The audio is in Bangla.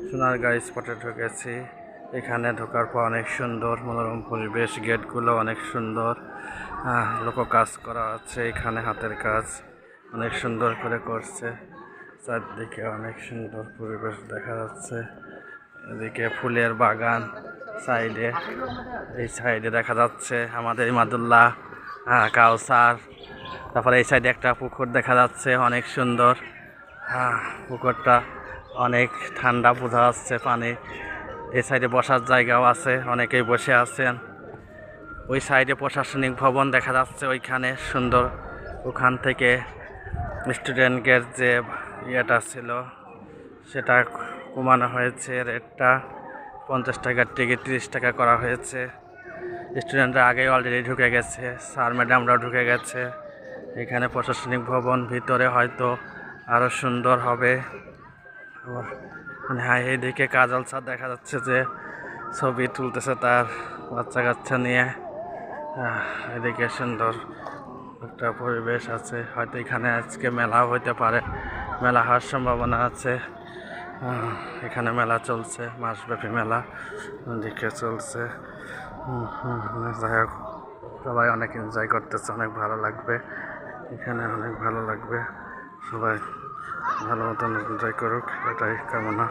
সোনারগাঁ স্পটে ঢুকেছি। এখানে ঢোকার পর অনেক সুন্দর মনোরম পরিবেশ, গেটগুলো অনেক সুন্দর, লোক কাজ করা আছে এখানে, হাতের কাজ অনেক সুন্দর করে করছে। চারদিকে অনেক সুন্দর পরিবেশ দেখা যাচ্ছে। এদিকে ফুলের বাগান সাইডে, এই সাইডে দেখা যাচ্ছে আমাদের ইমাদুল্লাহ, কাউসার। তারপরে এই সাইডে একটা পুকুর দেখা যাচ্ছে, অনেক সুন্দর। পুকুরটা অনেক ঠান্ডা বোঝা যাচ্ছে পানি। এই সাইডে বসার জায়গাও আছে, অনেকেই বসে আছেন। ওই সাইডে প্রশাসনিক ভবন দেখা যাচ্ছে ওইখানে সুন্দর। ওখান থেকে স্টুডেন্টের যে ইয়েটা ছিল সেটা কমানো হয়েছে, রেটটা 50 টাকার টিকিট 30 টাকা করা হয়েছে। স্টুডেন্টরা আগেই অলরেডি ঢুকে গেছে, স্যার ম্যাডামরাও ঢুকে গেছে। এখানে প্রশাসনিক ভবন, ভিতরে হয়তো আরও সুন্দর হবে। এইদিকে কাজল স্যার দেখা যাচ্ছে যে ছবি তুলতেছে তার বাচ্চা কাচ্চা নিয়ে। এদিকে সুন্দর একটা পরিবেশ আছে, হয়তো এখানে আজকে মেলাও হইতে পারে, মেলা হওয়ার সম্ভাবনা আছে। এখানে মেলা চলছে, মাসব্যাপী মেলা দিকে চলছে। যাই হোক, সবাই অনেক এনজয় করতেছে, অনেক ভালো লাগবে এখানে, অনেক ভালো লাগবে। সবাই ভালো মতন এনজয় করুক, এটাই কামনা।